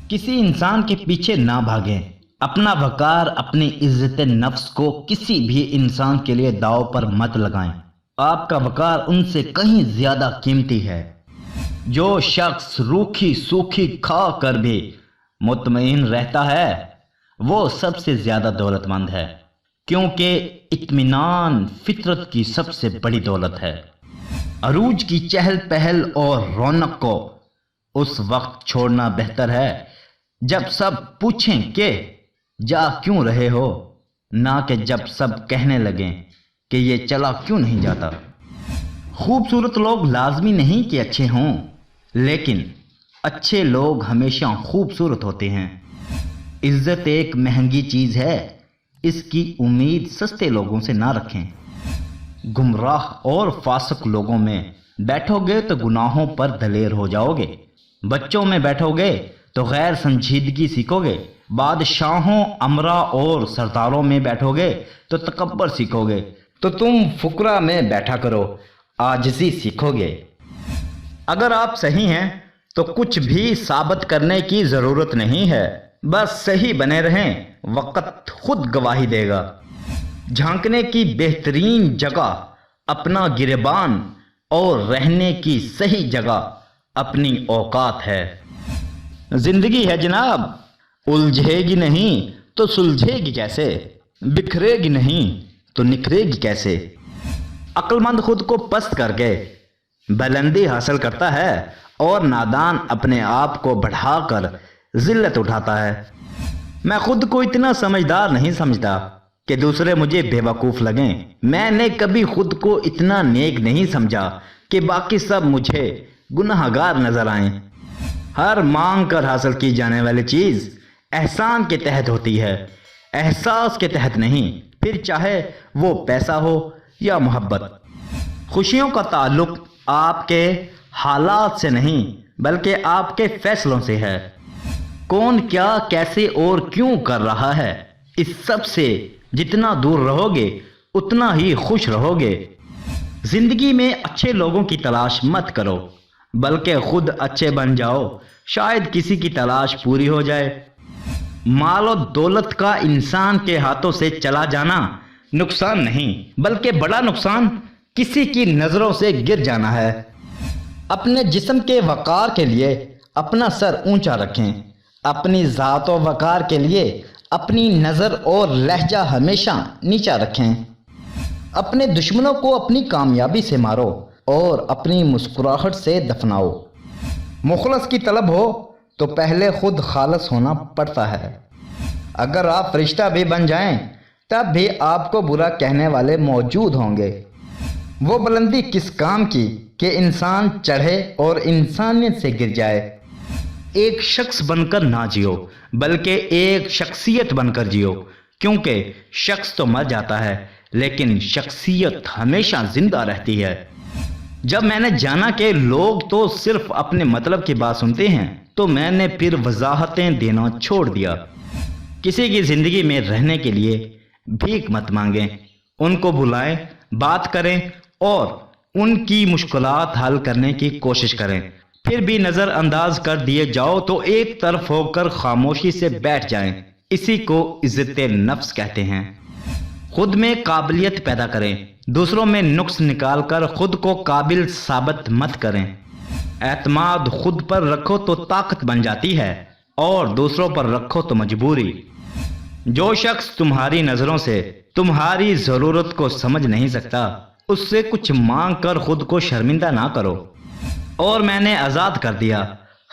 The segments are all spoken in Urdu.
کسی انسان کے پیچھے نہ بھاگیں۔ اپنا وقار، اپنی عزت نفس کو کسی بھی انسان کے لیے داؤ پر مت لگائیں۔ آپ کا وقار ان سے کہیں زیادہ قیمتی ہے۔ جو شخص روکھی سوکھی کھا کر بھی مطمئن رہتا ہے وہ سب سے زیادہ دولت مند ہے، کیونکہ اطمینان فطرت کی سب سے بڑی دولت ہے۔ عروج کی چہل پہل اور رونق کو اس وقت چھوڑنا بہتر ہے جب سب پوچھیں کہ جا کیوں رہے ہو، نہ کہ جب سب کہنے لگیں کہ یہ چلا کیوں نہیں جاتا۔ خوبصورت لوگ لازمی نہیں کہ اچھے ہوں، لیکن اچھے لوگ ہمیشہ خوبصورت ہوتے ہیں۔ عزت ایک مہنگی چیز ہے، اس کی امید سستے لوگوں سے نہ رکھیں۔ گمراہ اور فاسق لوگوں میں بیٹھو گے تو گناہوں پر دلیر ہو جاؤ گے، بچوں میں بیٹھو گے تو غیر سنجیدگی سیکھو گے، بادشاہوں، امرا اور سرداروں میں بیٹھو گے تو تکبر سیکھو گے، تو تم فقراء میں بیٹھا کرو، عاجزی سیکھو گے۔ اگر آپ صحیح ہیں تو کچھ بھی ثابت کرنے کی ضرورت نہیں ہے، بس صحیح بنے رہیں، وقت خود گواہی دے گا۔ جھانکنے کی بہترین جگہ اپنا گریبان اور رہنے کی صحیح جگہ اپنی اوقات ہے۔ زندگی ہے جناب، الجھے گی نہیں تو سلجھے گی کیسے، بکھرے گی نہیں تو نکھرے گی کیسے۔ عقل مند خود کو پست کر کے بلندی حاصل کرتا ہے اور نادان اپنے آپ کو بڑھا کر ذلت اٹھاتا ہے۔ میں خود کو اتنا سمجھدار نہیں سمجھتا کہ دوسرے مجھے بے وقوف لگیں۔ میں نے کبھی خود کو اتنا نیک نہیں سمجھا کہ باقی سب مجھے گناہ گار نظر آئیں۔ ہر مانگ کر حاصل کی جانے والی چیز احسان کے تحت ہوتی ہے، احساس کے تحت نہیں، پھر چاہے وہ پیسہ ہو یا محبت۔ خوشیوں کا تعلق آپ کے حالات سے نہیں بلکہ آپ کے فیصلوں سے ہے۔ کون کیا، کیسے اور کیوں کر رہا ہے، اس سب سے جتنا دور رہو گے اتنا ہی خوش رہو گے۔ زندگی میں اچھے لوگوں کی تلاش مت کرو بلکہ خود اچھے بن جاؤ، شاید کسی کی تلاش پوری ہو جائے۔ مال و دولت کا انسان کے ہاتھوں سے چلا جانا نقصان نہیں بلکہ بڑا نقصان کسی کی نظروں سے گر جانا ہے۔ اپنے جسم کے وقار کے لیے اپنا سر اونچا رکھیں، اپنی ذات و وقار کے لیے اپنی نظر اور لہجہ ہمیشہ نیچا رکھیں۔ اپنے دشمنوں کو اپنی کامیابی سے مارو اور اپنی مسکراہٹ سے دفناؤ۔ مخلص کی طلب ہو تو پہلے خود خالص ہونا پڑتا ہے۔ اگر آپ فرشتہ بھی بن جائیں تب بھی آپ کو برا کہنے والے موجود ہوں گے۔ وہ بلندی کس کام کی کہ انسان چڑھے اور انسانیت سے گر جائے۔ ایک شخص بن کر نہ جیو بلکہ ایک شخصیت بن کر جیو، کیونکہ شخص تو مر جاتا ہے لیکن شخصیت ہمیشہ زندہ رہتی ہے۔ جب میں نے جانا کہ لوگ تو صرف اپنے مطلب کی بات سنتے ہیں تو میں نے پھر وضاحتیں دینا چھوڑ دیا۔ کسی کی زندگی میں رہنے کے لیے بھیک مت مانگیں، ان کو بلائیں، بات کریں اور ان کی مشکلات حل کرنے کی کوشش کریں۔ پھر بھی نظر انداز کر دیے جاؤ تو ایک طرف ہو کر خاموشی سے بیٹھ جائیں، اسی کو عزت نفس کہتے ہیں۔ خود میں قابلیت پیدا کریں، دوسروں میں نقص نکال کر خود کو قابل ثابت مت کریں۔ اعتماد خود پر رکھو تو طاقت بن جاتی ہے اور دوسروں پر رکھو تو مجبوری۔ جو شخص تمہاری نظروں سے تمہاری ضرورت کو سمجھ نہیں سکتا اس سے کچھ مانگ کر خود کو شرمندہ نہ کرو۔ اور میں نے آزاد کر دیا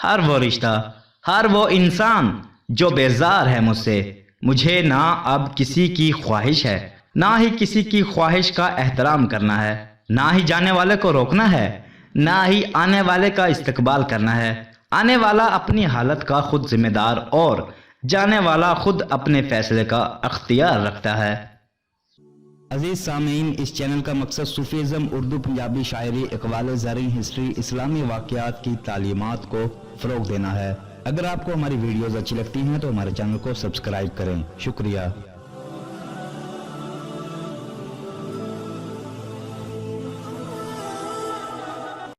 ہر وہ رشتہ، ہر وہ انسان جو بیزار ہے مجھ سے۔ مجھے نہ اب کسی کی خواہش ہے، نہ ہی کسی کی خواہش کا احترام کرنا ہے، نہ ہی جانے والے کو روکنا ہے، نہ ہی آنے والے کا استقبال کرنا ہے۔ آنے والا اپنی حالت کا خود ذمہ دار اور جانے والا خود اپنے فیصلے کا اختیار رکھتا ہے۔ عزیز سامعین، اس چینل کا مقصد صوفیزم، اردو پنجابی شاعری، اقوال زرعی، ہسٹری، اسلامی واقعات کی تعلیمات کو فروغ دینا ہے۔ اگر آپ کو ہماری ویڈیوز اچھی لگتی ہیں تو ہمارے چینل کو سبسکرائب کریں۔ شکریہ۔